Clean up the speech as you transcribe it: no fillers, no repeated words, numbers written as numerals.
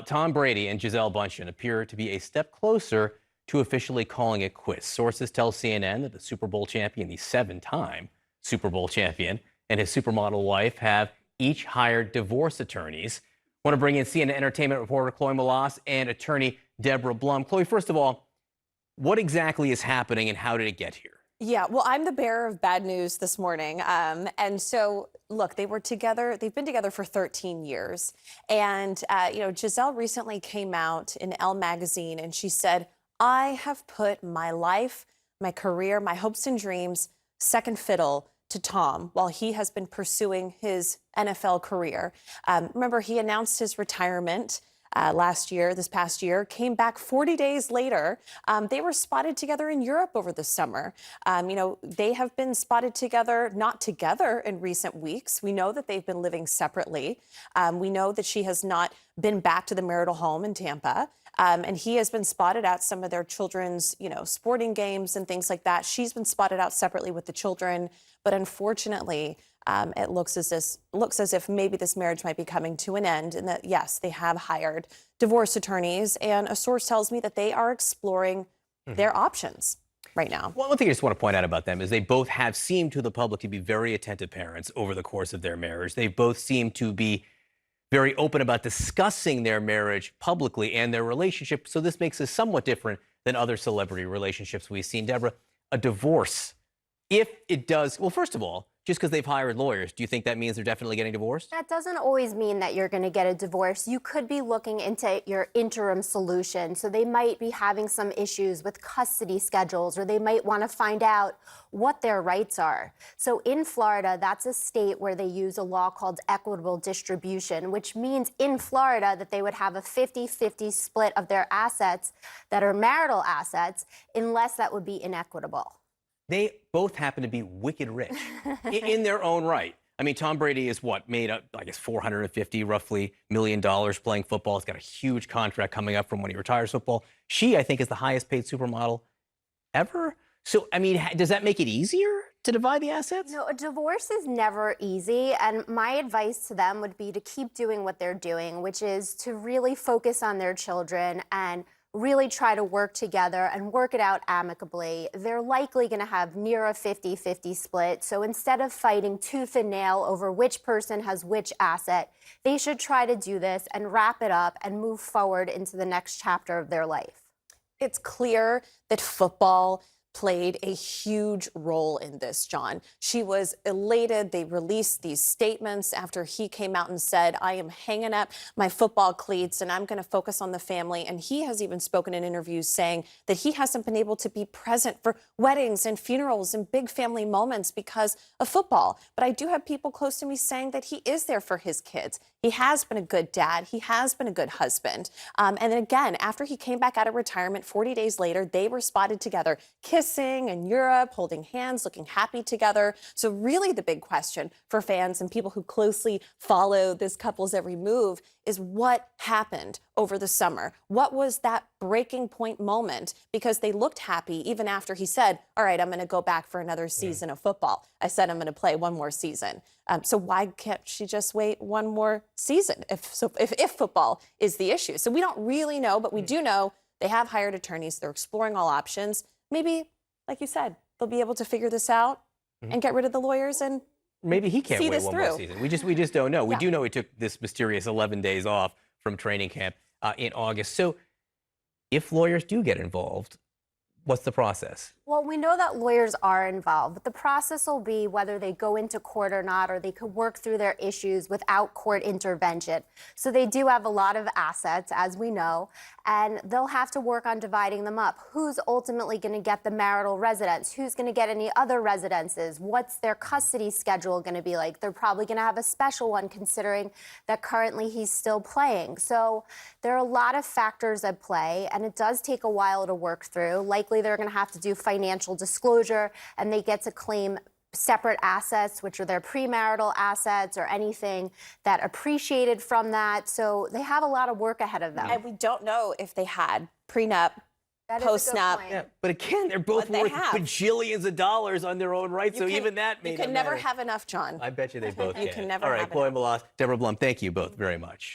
Tom Brady and Gisele Bündchen appear to be a step closer to officially calling it quits. Sources tell CNN that the Super Bowl champion, the seven-time Super Bowl champion, and his supermodel wife have each hired divorce attorneys. Want to bring in CNN entertainment reporter Chloe Melas and attorney Deborah Blum. Chloe, first of all, what exactly is happening and how did it get here? Yeah, well, I'm the bearer of bad news this morning. And so, look, they were together. They've been together for 13 years. And, Gisele recently came out in Elle magazine and she said, I have put my life, my career, my hopes and dreams second fiddle to Tom while he has been pursuing his NFL career. Remember, he announced his retirement this past year, came back 40 days later. They were spotted together in Europe over the summer. They have been spotted together, not together in recent weeks. We know that they've been living separately. We know that she has not been back to the marital home in Tampa. And he has been spotted at some of their children's, sporting games and things like that. She's been spotted out separately with the children. But unfortunately, it looks as if maybe this marriage might be coming to an end, and that, yes, they have hired divorce attorneys. And a source tells me that they are exploring their options right now. Well, one thing I just want to point out about them is they both have seemed to the public to be very attentive parents over the course of their marriage. They both seem to be very open about discussing their marriage publicly and their relationship. So this makes this somewhat different than other celebrity relationships we've seen. Deborah, a divorce, if it does, well, first of all, just because they've hired lawyers, do you think that means they're definitely getting divorced? That doesn't always mean that you're going to get a divorce. You could be looking into your interim solution. So they might be having some issues with custody schedules, or they might want to find out what their rights are. So in Florida, that's a state where they use a law called equitable distribution, which means in Florida that they would have a 50-50 split of their assets that are marital assets, unless that would be inequitable. They both happen to be wicked rich in their own right. I mean, Tom Brady is made up, I guess, $450 million playing football. He's got a huge contract coming up from when he retires football. She, I think, is the highest paid supermodel ever. So, I mean, does that make it easier to divide the assets? No, a divorce is never easy. And my advice to them would be to keep doing what they're doing, which is to really focus on their children and really try to work together and work it out amicably. They're likely going to have near a 50-50 split. So instead of fighting tooth and nail over which person has which asset, they should try to do this and wrap it up and move forward into the next chapter of their life. It's clear that football played a huge role in this, John. She was elated. They released these statements after he came out and said, I am hanging up my football cleats and I'm going to focus on the family. And he has even spoken in interviews saying that he hasn't been able to be present for weddings and funerals and big family moments because of football. But I do have people close to me saying that he is there for his kids. He has been a good dad. He has been a good husband. And then again, after he came back out of retirement, 40 days later, they were spotted together, kissing in Europe, holding hands, looking happy together. So really the big question for fans and people who closely follow this couple's every move is what happened over the summer? What was that breaking point moment? Because they looked happy even after he said, all right, I'm going to go back for another season of football. I said I'm going to play one more season. So why can't she just wait one more season if football is the issue? So we don't really know, but we do know they have hired attorneys. They're exploring all options. Maybe, like you said, they'll be able to figure this out and get rid of the lawyers and maybe he can't see wait this one through. more season. We just don't know. We do know he took this mysterious 11 days off from training camp in August. So if lawyers do get involved, what's the process? Well, we know that lawyers are involved, but the process will be whether they go into court or not, or they could work through their issues without court intervention. So they do have a lot of assets, as we know, and they'll have to work on dividing them up. Who's ultimately going to get the marital residence? Who's going to get any other residences? What's their custody schedule going to be like? They're probably going to have a special one, considering that currently he's still playing. So there are a lot of factors at play, and it does take a while to work through. Likely they're going to have to do financial disclosure, and they get to claim separate assets, which are their premarital assets or anything that appreciated from that. So they have a lot of work ahead of them. And we don't know if they had prenup, post-snap. Yeah, but again, they're both worth bajillions of dollars on their own right, so even that may not matter. You can never have enough, John. I bet you they both can. You can never All right, have Chloe enough. Melas, Deborah Blum, thank you both very much.